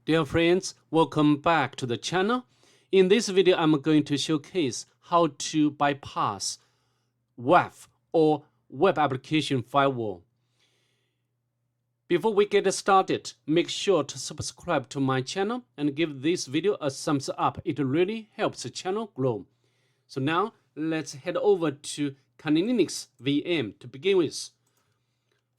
Dear friends, welcome back to the channel. In this video, I'm going to showcase how to bypass WAF or Web Application Firewall. Before we get started, make sure to subscribe to my channel and give this video a thumbs up. It really helps the channel grow. So now, let's head over to Kali Linux VM to begin with.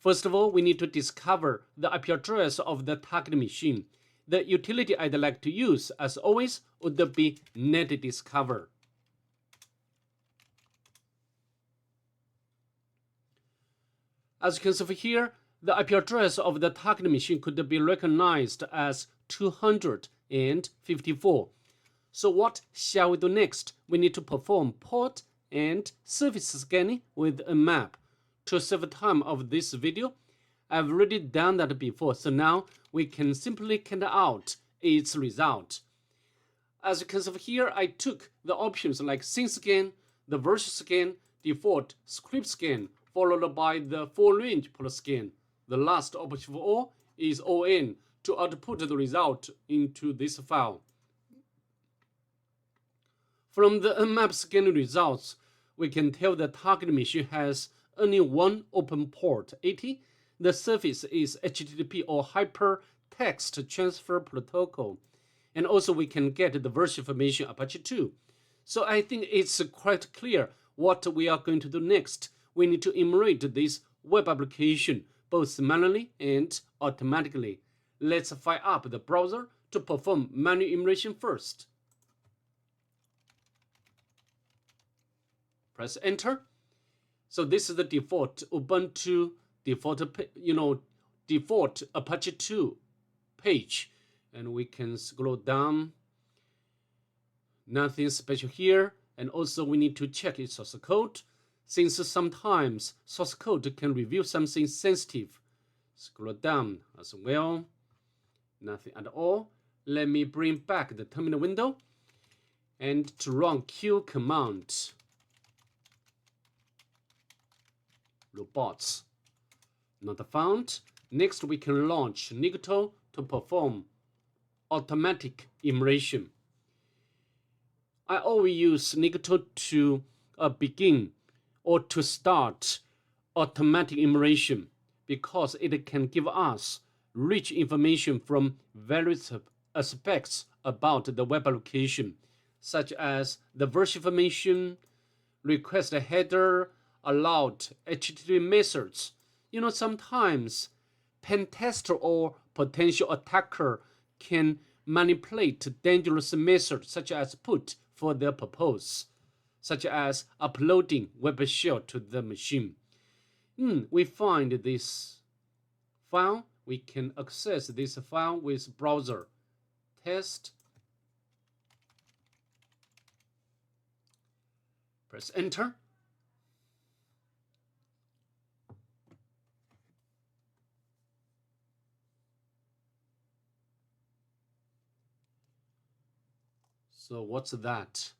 First of all, we need to discover the IP address of the target machine. The utility I'd like to use, as always, would be netdiscover. As you can see here, the IP address of the target machine could be recognized as 254. So what shall we do next? We need to perform port and service scanning with a map. To save time of this video, I've already done that before, so now we can simply count out its result. As you can see here, I took the options like scene scan, the version scan, default script scan, followed by the full range plus scan. The last option of all is ON to output the result into this file. From the Nmap scan results, we can tell the target machine has only one open port, 80. The service is HTTP or Hypertext Transfer Protocol. And also we can get the version information Apache 2. So I think it's quite clear what we are going to do next. We need to emulate this web application both manually and automatically. Let's fire up the browser to perform manual emulation first. Press enter. So this is the default Ubuntu default Apache 2 page, and we can scroll down. Nothing special here, and also we need to check its source code, since sometimes source code can reveal something sensitive. Scroll down as well. Nothing at all. Let me bring back the terminal window and to run Q command. Robots not found. Next, we can launch Nicto to perform automatic emulation. I always use Nicto to begin or to start automatic emulation because it can give us rich information from various aspects about the web application, such as the version information, request header, allowed HTTP methods. Sometimes PenTester or potential attacker can manipulate dangerous methods such as put for their purpose, such as uploading web shell to the machine. We find this file. We can access this file with browser. Test. Press enter. So what's that?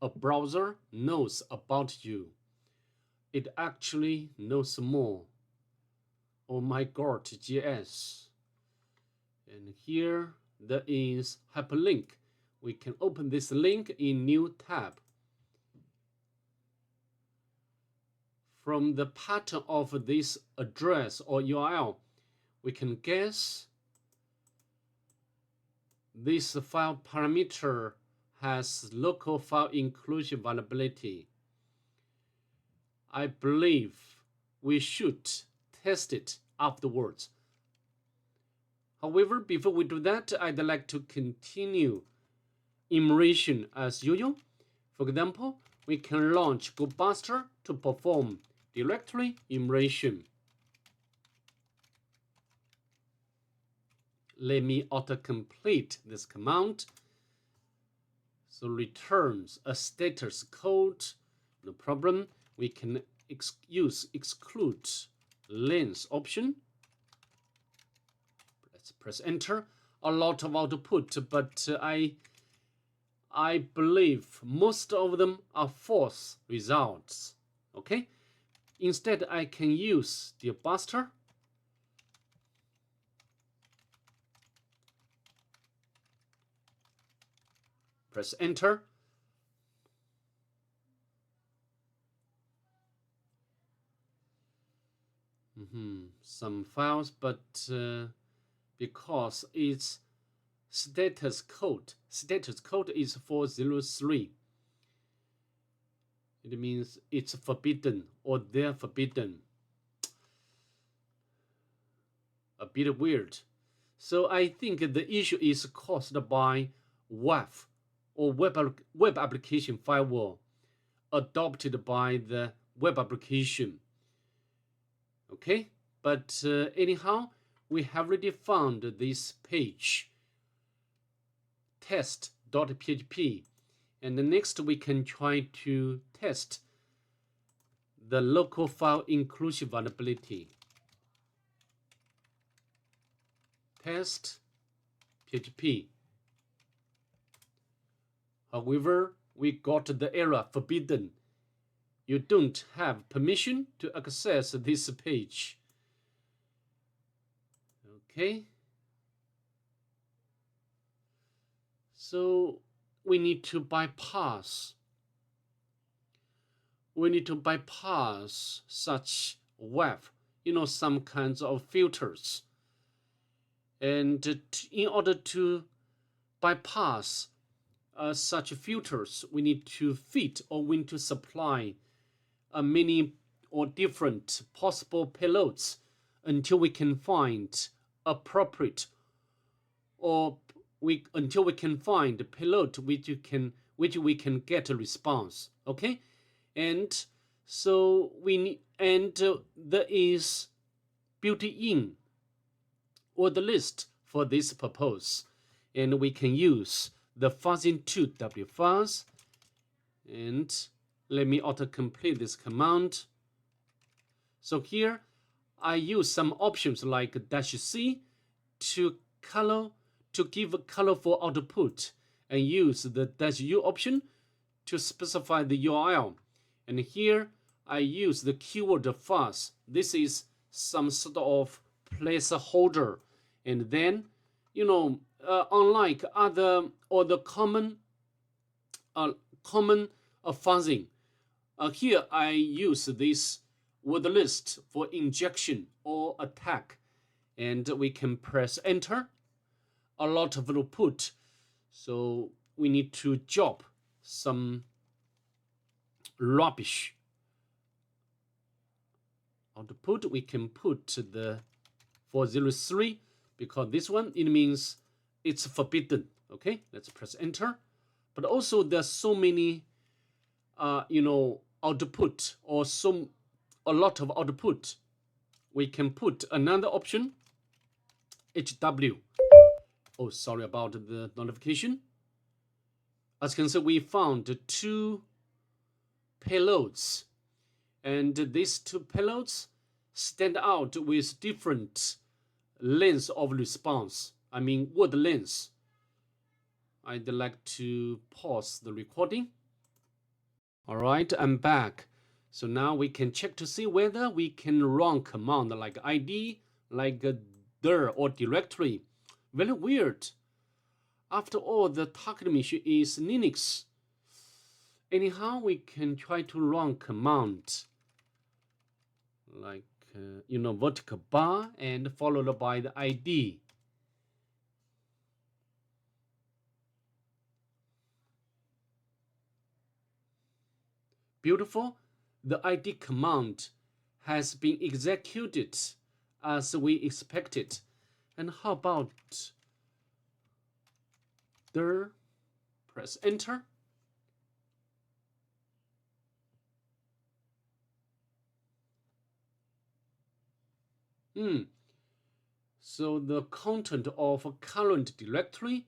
A browser knows about you. It actually knows more. Oh my God, JS. And here there is hyperlink. We can open this link in new tab. From the pattern of this address or URL, we can guess this file parameter has local file inclusion vulnerability. I believe we should test it afterwards. However, before we do that, I'd like to continue emulation as usual. For example, we can launch Gobuster to perform directory emulation. Let me autocomplete this command. So returns a status code, no problem. We can use exclude lens option. Let's press enter. A lot of output, but I believe most of them are false results. Okay. Instead, I can use the Gobuster Press enter. Some files, but because its status code is 403, it means it's forbidden or they're forbidden. A bit weird. So I think the issue is caused by WAF or web application firewall adopted by the web application. Okay, but anyhow, we have already found this page, test.php, and next we can try to test the local file inclusion vulnerability. Test PHP. However, we got the error forbidden. You don't have permission to access this page. Okay. So we need to bypass. We need to bypass such WAF, some kinds of filters. And in order to bypass such filters, we need to fit or we need to supply many or different possible payloads until we can find appropriate, or until we can find a payload which we can get a response. Okay, and so we need, and there is built-in or the list for this purpose, and we can use the fuzzing tool wfuzz, and let me auto-complete this command. So here I use some options like -c to give a colorful output, and use the -u option to specify the URL. And here I use the keyword fuzz. This is some sort of placeholder, and then unlike other or the common fuzzing, here I use this word list for injection or attack, and we can press enter. A lot of output, so we need to drop some rubbish output. We can put the 403 because this one, it means it's forbidden. Okay, let's press enter. But also there's so many output, or a lot of output. We can put another option, HW. Oh, sorry about the notification. As you can see, we found 2 payloads, and these 2 payloads stand out with different lengths of response. I mean word lengths. I'd like to pause the recording. All right, I'm back. So now we can check to see whether we can run command like ID, like dir or directory. Very weird. After all, the target machine is Linux. Anyhow, we can try to run command like vertical bar and followed by the ID. Beautiful. The ID command has been executed as we expected. And how about dir? Press enter. So the content of a current directory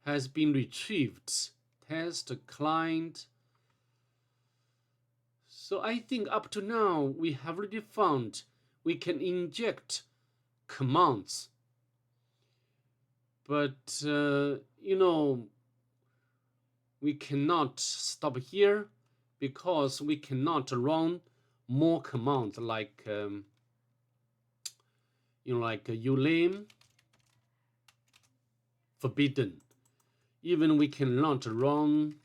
has been retrieved. Test client. So I think up to now we have already found we can inject commands. But we cannot stop here because we cannot run more commands like ulim forbidden. Even we can launch run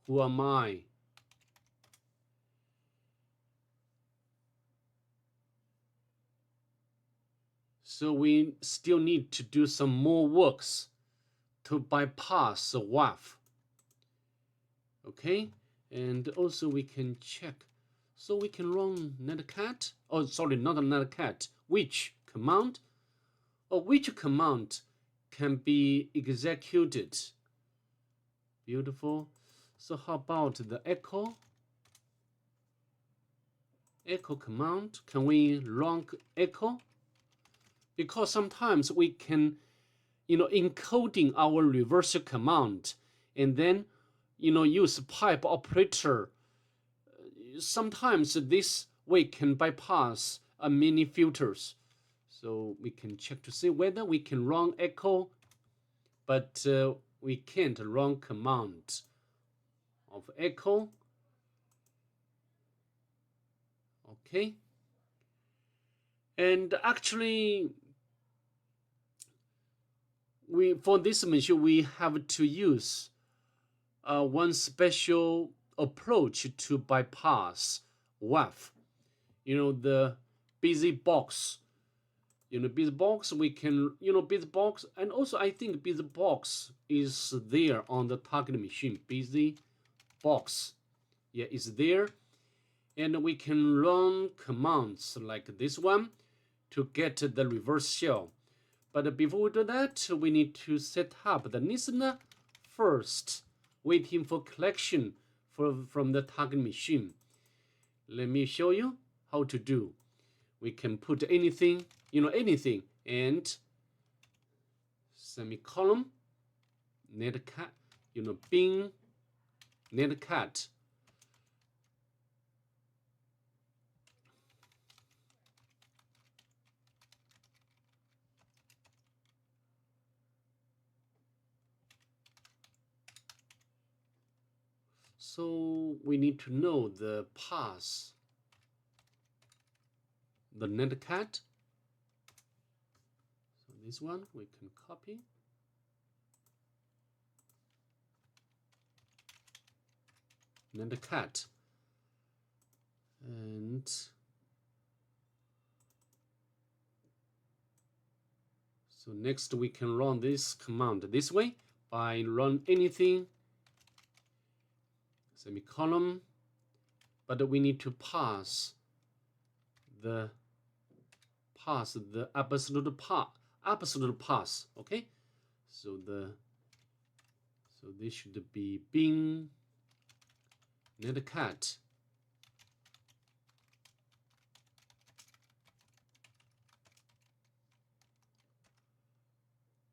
who am I. So we still need to do some more works to bypass the WAF. Okay, and also we can check. So we can run netcat. Oh, sorry, not a netcat. Which command? Or which command can be executed? Beautiful. So how about the echo? Echo command. Can we run echo? Because sometimes we can, encoding our reversal command and then, use pipe operator. Sometimes this way can bypass many filters. So we can check to see whether we can run echo, but we can't run command of echo. Okay. And actually, for this machine, we have to use one special approach to bypass WAF. The busy box. Busy box, we can, busy box, and also I think busy box is there on the target machine. Busy box, yeah, is there. And we can run commands like this one to get the reverse shell. But before we do that, we need to set up the listener first, waiting for collection from the target machine. Let me show you how to do. We can put anything, anything, and semicolon, netcat, bin, netcat. So we need to know the path, the netcat. So this one we can copy. Netcat. And so next we can run this command this way by run anything, semicolon, but we need to pass the absolute path. Okay, so this should be bin netcat.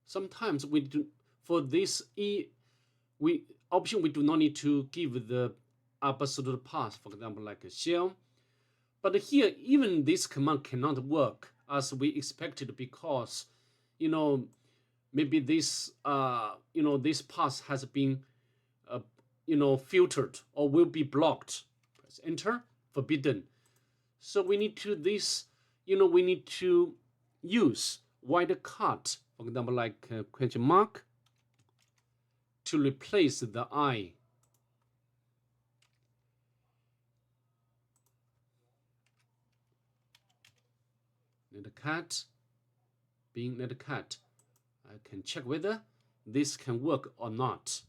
Sometimes we do for this option we do not need to give the absolute path, for example, like a shell. But here, even this command cannot work as we expected because, maybe this, this path has been, filtered or will be blocked. Press enter, forbidden. So we need to we need to use wildcard, for example, like question mark, to replace the I. Netcat, being netcat. I can check whether this can work or not.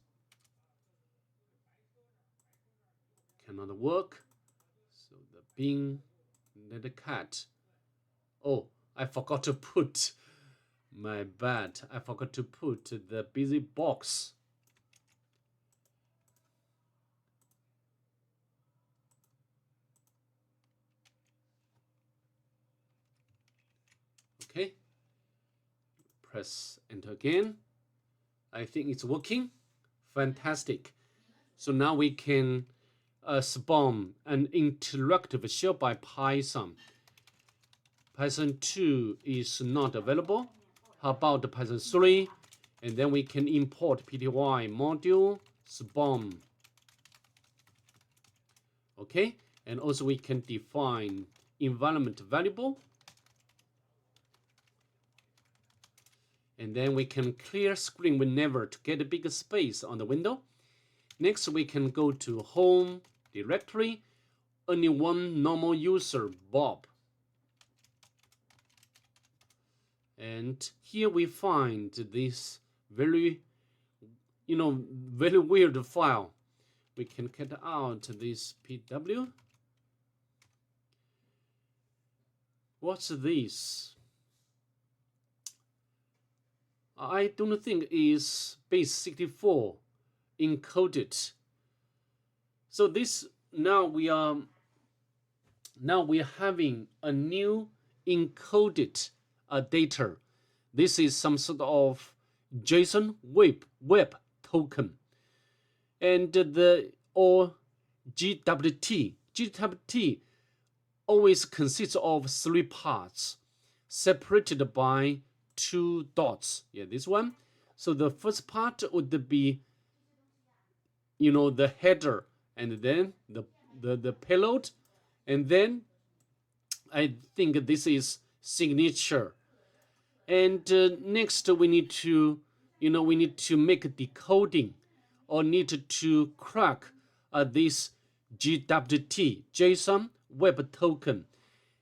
Cannot work. So the bin netcat. Oh, I forgot to put, my bad. I forgot to put the busy box. Okay. Press enter again. I think it's working. Fantastic. So now we can spawn an interactive shell by Python. Python 2 is not available. How about Python 3? And then we can import pty module spawn. Okay, and also we can define environment variable. And then we can clear screen whenever to get a bigger space on the window. Next, we can go to home directory, only one normal user, Bob. And here we find this very, very weird file. We can cut out this PW. What's this? I don't think is base 64 encoded. So this now we are having a new encoded data. This is some sort of JSON Web Token, and or GWT. GWT always consists of 3 parts, separated by 2 dots. Yeah, this one. So the first part would be, the header, and then the payload, and then I think this is signature. And next we need to, make decoding, or need to crack this GWT, JSON Web Token.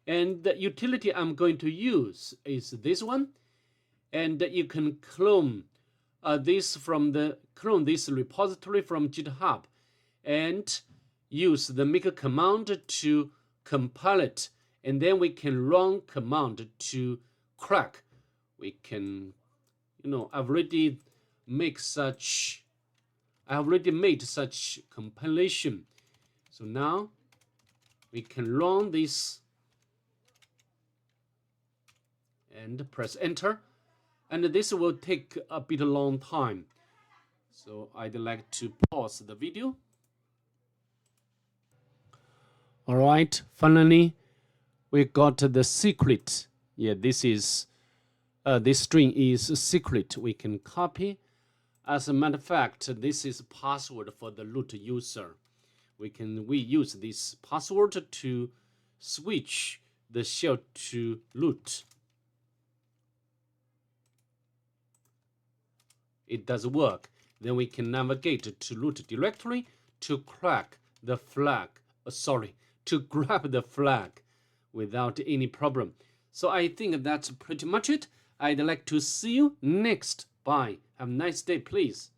And the utility I'm going to use is this one. And you can clone this repository from GitHub, and use the make command to compile it, and then we can run command to crack. We can, I've already made such compilation. So now we can run this and press enter. And this will take a bit long time. So I'd like to pause the video. All right, finally, we got the secret. Yeah, this string is secret. We can copy. As a matter of fact, this is password for the root user. We use this password to switch the shell to root. It does work. Then we can navigate to root directory to crack the flag. To grab the flag without any problem. So I think that's pretty much it. I'd like to see you next. Bye. Have a nice day, please.